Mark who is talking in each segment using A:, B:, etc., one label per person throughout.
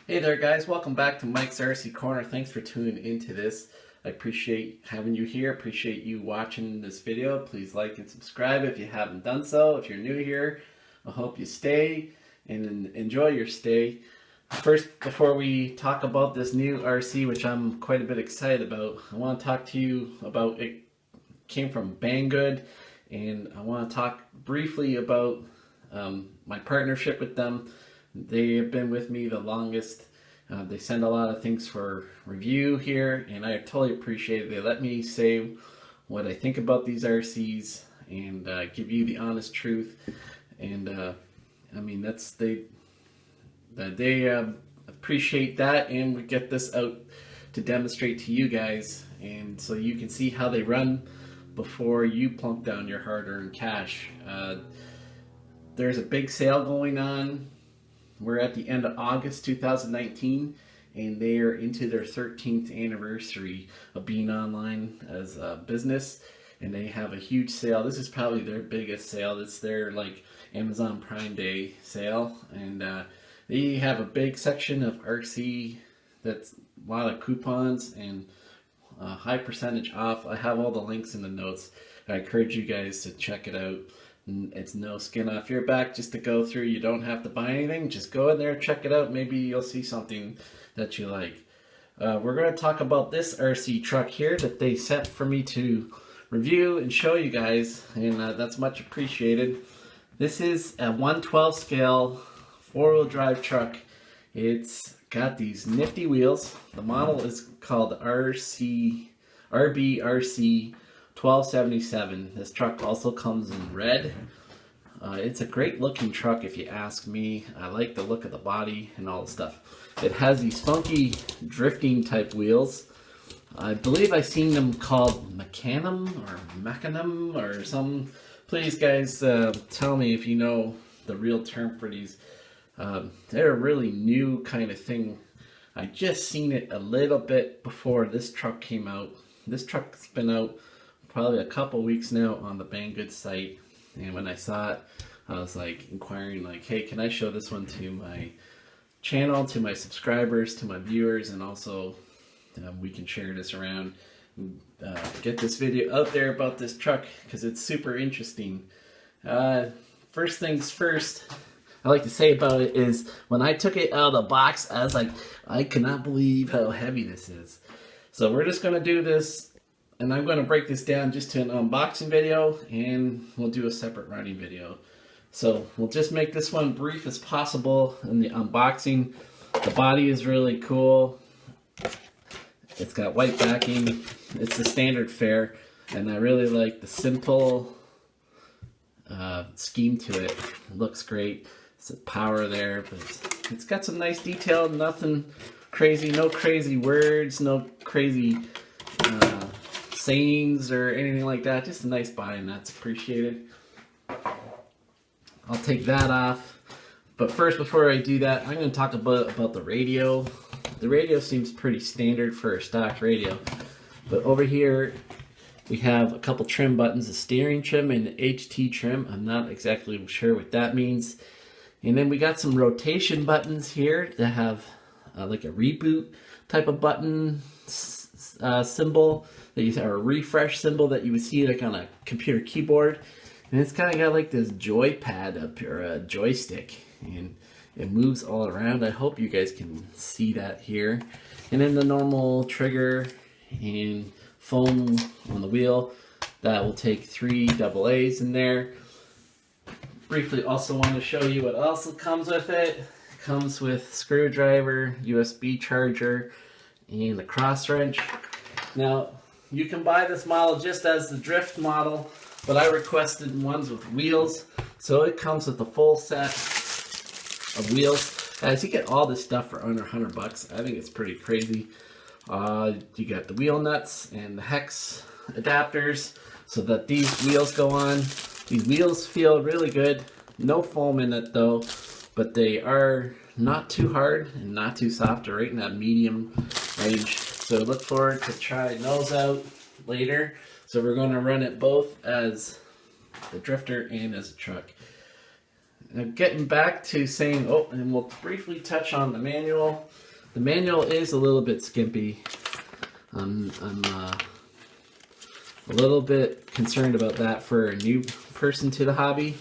A: Hey there guys, welcome back to Mike's RC Corner. Thanks for tuning into this. I appreciate having you here, appreciate you watching this video. Please like and subscribe if you haven't done so. If you're new here, I hope you stay and enjoy your stay. First, before we talk about this new RC, which I'm quite a bit excited about, I want to talk to you about it. Came from Banggood, and I want to talk briefly about my partnership with them. They have been with me the longest. They send a lot of things for review here, and I totally appreciate it. They let me say what I think about these RCs and give you the honest truth. And I mean, they appreciate that, and we get this out to demonstrate to you guys, and so you can see how they run before you plunk down your hard-earned cash. There's a big sale going on. We're at the end of August 2019, and they are into their 13th anniversary of being online as a business, and they have a huge sale. This is probably their biggest sale. It's their like Amazon Prime Day sale, and they have a big section of RC that's a lot of coupons and high percentage off. I have all the links in the notes. I encourage you guys to check it out. It's no skin off your back just to go through. You don't have to buy anything. Just go in there, check it out. Maybe you'll see something that you like. We're going to talk about this RC truck here that they sent for me to review and show you guys, and that's much appreciated. This is a 1/12 scale four-wheel drive truck. It's got these nifty wheels. The model is called RBRC 1277. This truck also comes in red. It's a great looking truck if you ask me. I like the look of the body and all the stuff. It has these funky drifting type wheels. I believe I've seen them called Mecanum or some. Please guys, tell me if you know the real term for these. They're a really new kind of thing. I just seen it a little bit before this truck came out. This truck's been out probably a couple weeks now on the Banggood site, and when I saw it, I was like inquiring like, hey, can I show this one to my channel, to my subscribers, to my viewers, and also we can share this around, get this video out there about this truck because it's super interesting. First things first, I like to say about it is when I took it out of the box, I was like, I cannot believe how heavy this is. So we're just going to do this, and I'm going to break this down just to an unboxing video, and we'll do a separate running video. So we'll just make this one brief as possible in the unboxing. The body is really cool. It's got white backing. It's the standard fare, and I really like the simple scheme to it. It looks great. It's a power there, but it's got some nice detail. Nothing crazy, no crazy words, no crazy sayings or anything like that. Just a nice body, and that's appreciated. I'll take that off, but first, before I do that, I'm going to talk about the radio. The radio seems pretty standard for a stock radio, but over here we have a couple trim buttons, a steering trim and an HT trim. I'm not exactly sure what that means. And then we got some rotation buttons here that have like a reboot type of button symbol that you, or a refresh symbol that you would see like on a computer keyboard. And it's kind of got like this joypad up here, a joystick, and it moves all around. I hope you guys can see that here. And then the normal trigger and foam on the wheel. That will take 3 AA's in there. Briefly also want to show you what else comes with it. It comes with screwdriver, USB charger, and the cross wrench. Now, you can buy this model just as the drift model, but I requested ones with wheels, so it comes with a full set of wheels. Guys, you get all this stuff for under 100 bucks. I think it's pretty crazy. You got the wheel nuts and the hex adapters so that these wheels go on. These wheels feel really good. No foam in it though, but they are not too hard and not too soft. They're right in that medium range. So look forward to trying those out later. So we're going to run it both as the drifter and as a truck. Now getting back to saying, oh, and we'll briefly touch on the manual. The manual is a little bit skimpy. I'm a little bit concerned about that for a new person to the hobby,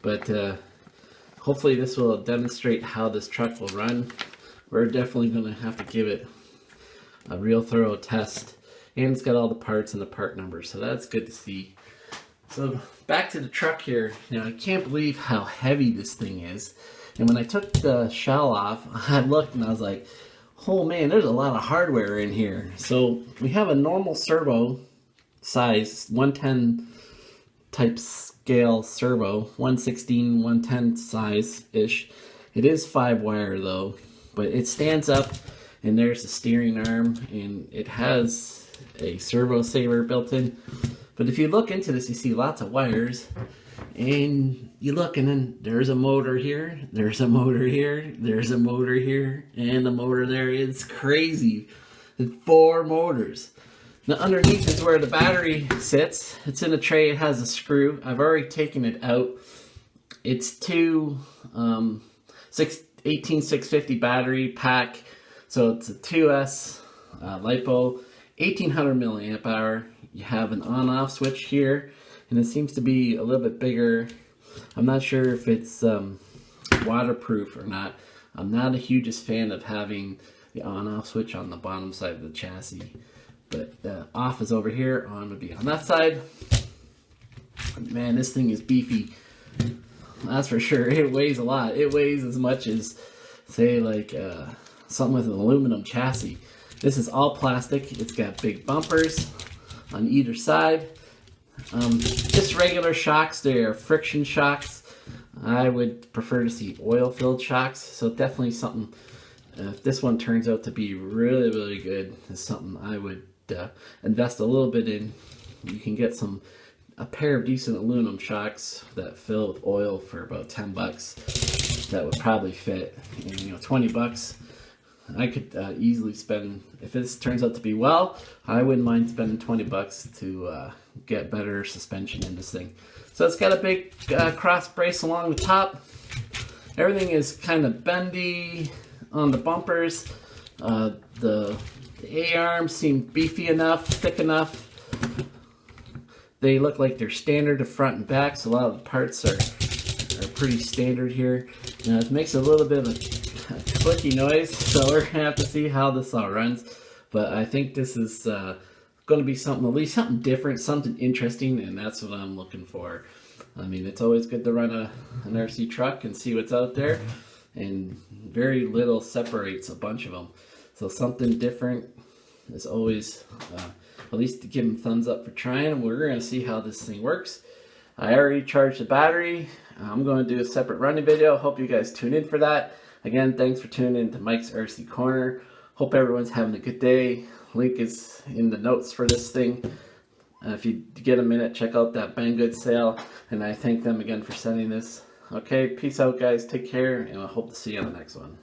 A: but hopefully this will demonstrate how this truck will run. We're definitely going to have to give it a real thorough test, and it's got all the parts and the part numbers, so that's good to see. So back to the truck here. Now I can't believe how heavy this thing is, and when I took the shell off, I looked and I was like, oh man, there's a lot of hardware in here. So we have a normal servo size 110 type scale servo, 116 110 size ish. It is 5-wire though, but it stands up and there's the steering arm, and it has a servo saver built in. But if you look into this, you see lots of wires, and you look, and then there's a motor here, there's a motor here, there's a motor here, and the motor there. It's crazy. It's 4 motors. Now underneath is where the battery sits. It's in a tray. It has a screw. I've already taken it out. It's 2 18650 battery pack. So it's a 2S LiPo, 1800 milliamp hour. You have an on-off switch here, and it seems to be a little bit bigger. I'm not sure if it's waterproof or not. I'm not a hugest fan of having the on-off switch on the bottom side of the chassis. But off is over here, on would be on that side. Man, this thing is beefy. That's for sure. It weighs a lot. It weighs as much as, say, like something with an aluminum chassis. This is all plastic. It's got big bumpers on either side. Just regular shocks. They are friction shocks. I would prefer to see oil-filled shocks. So definitely something, if this one turns out to be really, really good, is something I would invest a little bit in. You can get a pair of decent aluminum shocks that fill with oil for about 10 bucks. That would probably fit. And, 20 bucks. I could easily spend, if this turns out to be well, I wouldn't mind spending 20 bucks to get better suspension in this thing. So it's got a big cross brace along the top. Everything is kind of bendy on the bumpers. The A-arms seem beefy enough, thick enough. They look like they're standard to front and back, so a lot of the parts are pretty standard here. Now it makes a little bit of a clicky noise, so we're gonna have to see how this all runs. But I think this is going to be something, at least something different, something interesting, and that's what I'm looking for. I mean, it's always good to run an RC truck and see what's out there, and very little separates a bunch of them. So something different is always, at least to give them thumbs up for trying, and we're going to see how this thing works. I already charged the battery. I'm going to do a separate running video. Hope you guys tune in for that. Again, thanks for tuning in to Mike's RC Corner. Hope everyone's having a good day. Link is in the notes for this thing. If you get a minute, check out that Banggood sale, and I thank them again for sending this. Okay, peace out guys, take care, and I hope to see you on the next one.